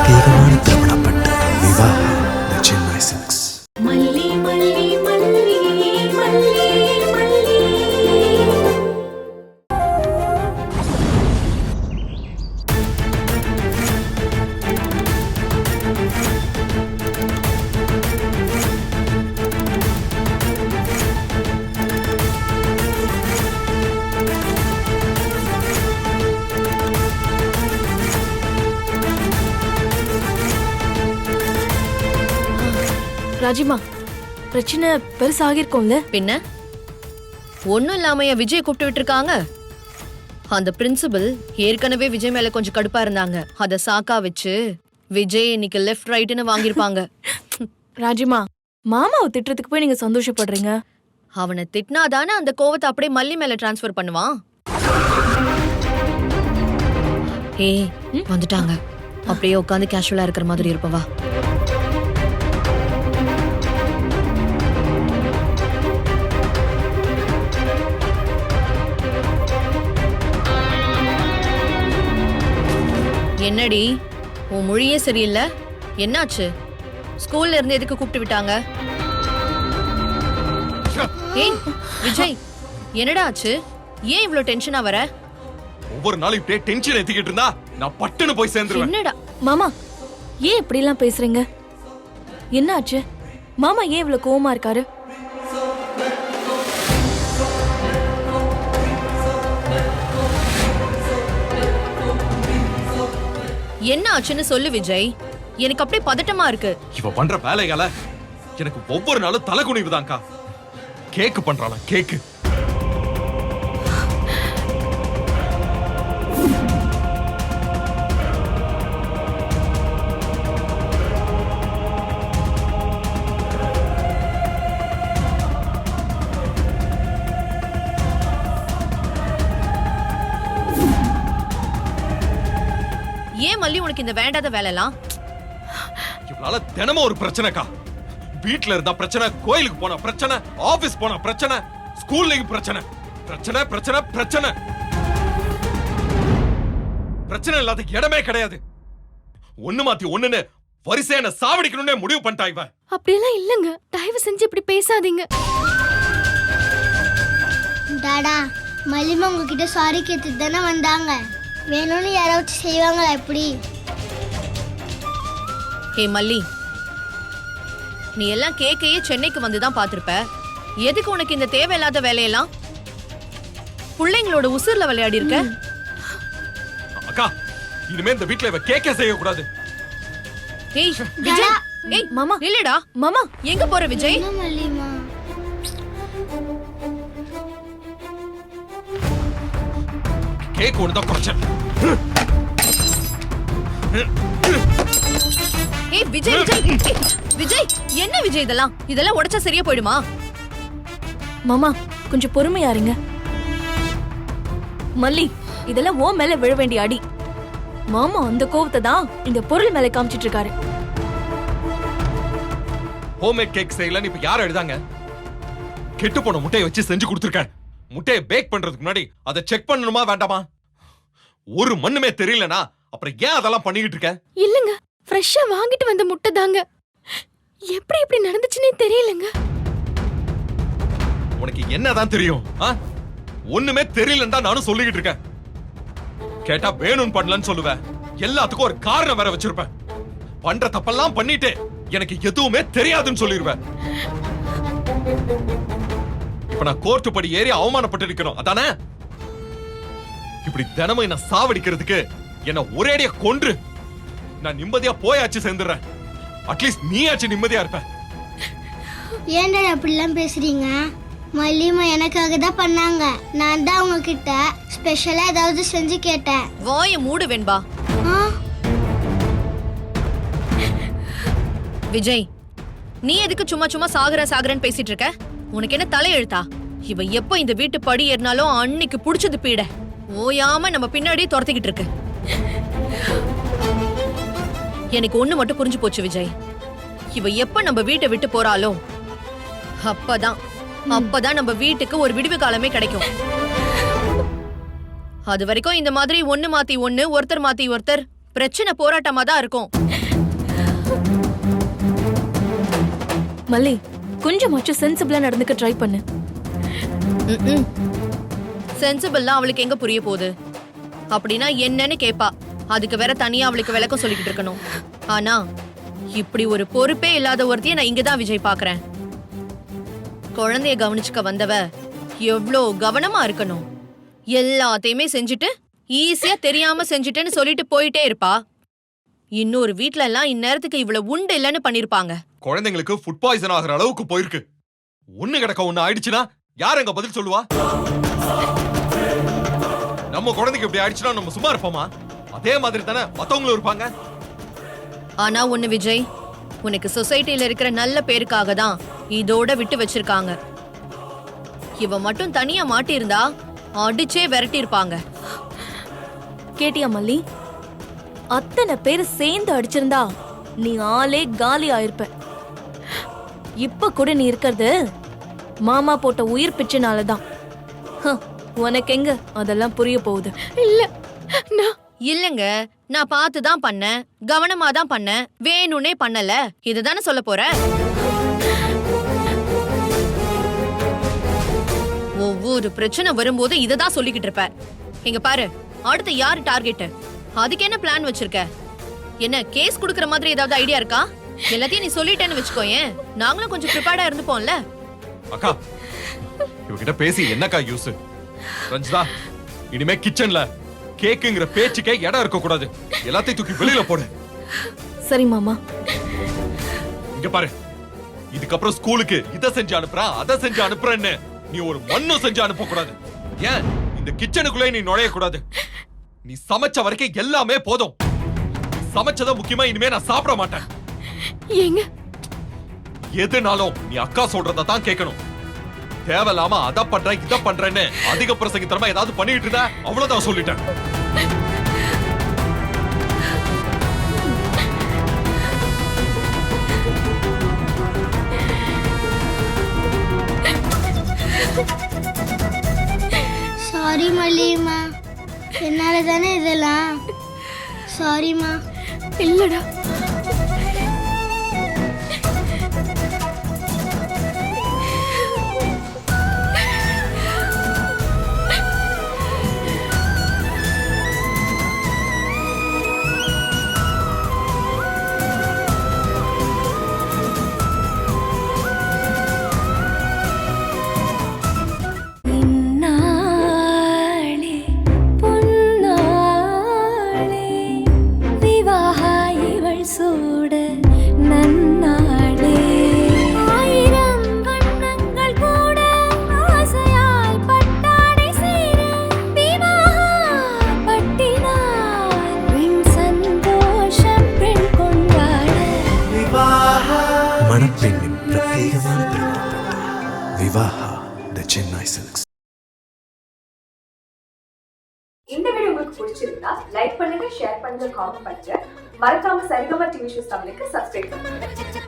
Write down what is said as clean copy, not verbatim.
பிரத்யேகமான திருமணப்பட்டு விவாஹா தி சென்னை சில்க்ஸ். ராஜிமா, பிரச்சனை பெருசாகிருக்கும்ல? பின்ன ஒண்ணும் இல்லாம விஜய் கூப்பிட்டு விட்டுருக்காங்க. அந்த பிரின்சிபல் ஏற்கனவே விஜய் மேல கொஞ்சம் கடுப்பா இருந்தாங்க. அத சாக்கா வச்சு விஜய் இன்னைக்கு லெஃப்ட் ரைட்னு வாங்கிருப்பாங்க. ராஜிமா, மாமாவை திட்டுறதுக்கு போய் நீங்க சந்தோஷப்படுறீங்க. அவனை திட்டினாதானே அந்த கோவத்தை அப்படியே மல்லி மேல டிரான்ஸ்ஃபர் பண்ணுவான். ஏய் வந்துட்டாங்க, அப்படியே உட்காந்து கேஷுவலா இருக்கிற மாதிரி இருப்பவா. என்னடி உன் மொழியே சரியில்லை, என்னாச்சு? ஸ்கூல்ல இருந்து எதுக்கு கூப்பிட்டு விட்டாங்க? ஏய் விஜய், என்னடா ஆச்சு? ஏன் இவ்ளோ டென்ஷனா வர? ஒவ்வொரு நாளும் இப்படியே டென்ஷன் ஏத்திக்கிட்டு இருந்தா நான் பட்டுன்னு போய் சேர்ந்துருவேன். என்னடா மாமா, ஏன் இப்படி எல்லாம் பேசுறீங்க? என்னாச்சு? மாமா ஏன் இவ்வளவு கோவமா இருக்காரு? என்ன ஆச்சுன்னு சொல்லு விஜய், எனக்கு அப்படியே பதட்டமா இருக்கு. இவ பண்ற வேலைகளை எனக்கு ஒவ்வொரு நாளும் தலைகுனிவுதான்க்கா. கேக்கு பண்றாளா கேக்கு. ஏன் மல்லி உனக்கு இந்த வேண்டாத வேலைலாம்? இவளால தினமும் ஒரு பிரச்சனைக்கா. வீட்ல இருந்தா பிரச்சனை, கோயிலுக்கு போனா பிரச்சனை, ஆபீஸ் போனா பிரச்சனை, ஸ்கூல்லயும் பிரச்சனை. பிரச்சனை பிரச்சனை பிரச்சனை பிரச்சனை இல்லாத இடமே கிடையாது. ஒண்ணு மாத்தி ஒண்ணுன்னு வரிசையா என்ன சாவடிக்கணும்னே முடிவு பண்ணிட்டா இவ. அப்படியெல்லாம் இல்லங்க, தயவு செஞ்சு இப்படி பேசாதீங்க. டாடா, மல்லிமா உங்ககிட்ட சாரி கேட்டுட்டு தானே வந்தாங்க. வேணும்னு யாராச்சும் செய்வாங்களா எப்படி? ஏ மல்லி, நீ எல்லாம் கேக்கையே சென்னைக்கு வந்துதான் பாத்திருப்ப. எதுக்கு உனக்கு இந்த தேவையில்லாத வேலையெல்லாம்? பிள்ளைங்களோட உசுர்ல விளையாடி இருக்க. அக்கா, இனிமே இந்த வீட்ல இவ கேக்கே செய்ய கூடாது. ஏய் விஜய், ஏய் மாமா, இல்லடா மாமா, எங்க போற விஜய்? என்ன மல்லிமா? கேக் ஒண்ணுதான் பிரச்சனை. ஏய் விஜய் விஜய், ஏய், விஜய் என்ன விஜய் இதெல்லாம்? இதெல்லாம் உடைச்சா சரியா போயிடுமா? மாமா கொஞ்சம் பொறுமையா இருங்க. மல்லி, இதெல்லாம் ஓ மேல விழ வேண்டிய அடி. மாமா அந்த கோவத்தை தான் இந்த பொருள் மேல காமிச்சிட்டு இருக்காரு. ஹோம்மேட் கேக் செய்யலன்னு இப்ப யார் எழுதாங்க? கெட்டு போன முட்டையை வச்சு செஞ்சு கொடுத்துருக்கேன். முட்டையை பேக் பண்றதுக்கு முன்னாடி அதை செக் பண்ணணுமா வேண்டாமா? ஒரு மண்ணுமே தெரியலனா அப்புறம் ஏன் அதெல்லாம் பண்ணிக்கிட்டு இருக்க? இல்லங்க, ஃப்ரெஷ்ஷா வாங்கிட்டு வந்த முட்டை தாங்க. எப்படி இப்படி நடந்துச்சுன்னே தெரியலங்க. உனக்கு என்னதான் தெரியும்? ஒண்ணுமே தெரியலன்னு தான் நானும் சொல்லிக்கிட்டு இருக்கேன். கேட்டா வேணும்னு பண்ணலன்னு சொல்லுவேன். எல்லாத்துக்கும் ஒரு காரணம் வேற வச்சிருப்பேன். பண்ற தப்பெல்லாம் பண்ணிட்டு எனக்கு எதுவுமே தெரியாதுன்னு சொல்லிடுவேன். இப்ப நான் கோர்ட்டு படி ஏறி அவமானப்பட்டு இருக்கணும், அதானே? இப்படி தினமும் என்ன சாவடிக்கிறதுக்கு என்ன ஒரேடியா கொன்று நான் நிம்மதியா போயாச்சு சேர்ந்துடுறேன். அட்லீஸ்ட் நீயாச்சு நிம்மதியா இருப்ப. ஏன்டா அப்படிலாம் பேசுறீங்க? மல்லிமா எனக்காக தான் பண்ணாங்க. நான் தான் உங்ககிட்ட ஸ்பெஷலா ஏதாவது செஞ்சு கேட்டேன். வாயை மூடு வெண்பா. விஜய், நீ எதுக்கு சும்மா சும்மா சாகுறன்னு பேசிட்டு இருக்க? உனக்கு என்ன தலை எழுத்தா? இவ எப்ப இந்த வீட்டு படி ஏறினாலும் அன்னைக்கு புடிச்சது பீட ஓயாம நம்ம பின்னாடியே துரத்திக்கிட்டு இருக்கு. எனக்கு ஒண்ணு மட்டும் புரிஞ்சு போச்சு விஜய், இவ எப்ப நம்ம வீட்டை விட்டு போறாளோ அப்பதான் நம்ம வீட்டுக்கு ஒரு விடுவு காலமே கிடைக்கும். அது வரைக்கும் இந்த மாதிரி ஒண்ணு மாத்தி ஒண்ணு, ஒருத்தர் மாத்தி ஒருத்தர் பிரச்சனை போராட்டமா தான் இருக்கும். மல்லி கொஞ்சமாச்சும் சென்சிபிளா நடந்துக்க ட்ரை பண்ணு. சென்சிபிள்லாம் அவளுக்கு எங்க புரிய போகுது? அப்படின்னா என்னன்னு கேப்பா. அதுக்கு வேற தனியா அவளுக்கு விளக்கம் சொல்லிக்கிட்டு இருக்கணும். ஆனா இப்படி ஒரு பொறுப்பே இல்லாத ஒருத்தைய நான் இங்கதான் விஜய் பாக்குறேன். குழந்தைய கவனிச்சுக்க வந்தவ எவ்ளோ கவனமா இருக்கணும். எல்லாத்தையுமே செஞ்சுட்டு ஈஸியா தெரியாம செஞ்சுட்டேன்னு சொல்லிட்டு போயிட்டே இருப்பா. இன்னொரு வீட்ல எல்லாம் இந்நேரத்துக்கு இவ்வளவு உண்டு இல்லன்னு பண்ணிருப்பாங்க. குழந்தைங்களுக்கு ஃபுட் பாய்சன் ஆகிற அளவுக்கு போயிருக்கு. ஒண்ணு கிடக்க ஒண்ணு ஆயிடுச்சுன்னா யார் எங்க பதில் சொல்லுவா? நம்ம குழந்தைக்கு இப்படி ஆயிடுச்சுன்னா நம்ம சும்மா இருப்போமா? அதே மாதிரி தானே மத்தவங்களும் இருப்பாங்க. ஆனா ஒண்ணு விஜய், உனக்கு சொசைட்டில இருக்கிற நல்ல பேருக்காக தான் இதோட விட்டு வச்சிருக்காங்க. இவ மட்டும் தனியா மாட்டியிருந்தா அடிச்சே விரட்டி இருப்பாங்க. கேட்டியா மல்லி? அத்தனை பேர் சேர்ந்து அடிச்சிருந்தா நீ ஆளே காலி ஆயிருப்ப. இப்ப கூட நீ இருக்கிறது மாமா போட்ட உயிர் பிச்சைனாலதான். உனக்கு எங்க அதெல்லாம் புரிய போகுது? இல்லங்க, நான் பார்த்து தான் பண்ணேன், கவனமா தான் பண்ணேன், வேணும்னே பண்ணல. இதுதானே சொல்ல போற? ஒவ்வொரு பிரச்சனை வரும்போது இததான் சொல்லிக்கிட்டு இருப்ப. இங்க பாரு, அடுத்து யாரு டார்கெட்? அதுக்கு என்ன பிளான் வச்சிருக்க? என்ன கேஸ் குடுக்கற மாதிரி ஏதாவது ஐடியா இருக்கா? எல்லாத்தையும் நீ சொல்லிட்டேன்னு வச்சுக்கோயேன், நாங்களும் கொஞ்சம் ப்ரிப்பேர்டா இருந்துப்போம்ல. அக்கா, இவகிட்ட பேசி என்னக்கா யூஸ்? ரஞ்சிதா, இனிமே கிச்சன்ல கேக்குங்கிற பேச்சுக்கே இடம் இருக்க கூடாது. எல்லாத்தையும் தூக்கி வெளியில போடு. சரி மாமா. இங்க பாரு, இதுக்கப்புறம் ஸ்கூலுக்கு இத செஞ்சு அனுப்புறேன், அதை செஞ்சு அனுப்புறேன்னு நீ ஒரு மண்ணும் செஞ்சு அனுப்ப கூடாது. ஏன் இந்த கிச்சனுக்குள்ளே நீ நுழைய கூடாது? நீ சமைச்ச வரைக்கும் எல்லாமே போதும். சமைச்சத முக்கியமா இனிமே நான் சாப்பிட மாட்டேன். ஏங்க, எதுனாலும் நீ அக்கா சொல்றத தான் கேட்கணும். தேவையில்லாம அத பண்றேன் இத பண்றேன்னு அதிக பிரசங்கித்தனமா ஏதாவது பண்ணிட்டு இருந்தா அவ்வளவுதான் சொல்லிட்டேன். சாரி மல்லியம்மா, என்னால தானே இதெல்லாம். சாரிம்மா. இல்லடா, மணப்பெண்ணின் பிரத்யேகமான திருமணப்பட்டு விவாஹா தி சென்னை சில்க்ஸ். இந்த வீடியோ உங்களுக்கு பிடிச்சிருந்தா லைக் பண்ணுங்க, ஷேர் பண்ணுங்க, காமெண்ட் பண்ணுங்க. மறக்காம சரிகமா டிவி ஷோஸ் தமிழுக்கு சப்ஸ்கிரைப் பண்ணுங்க.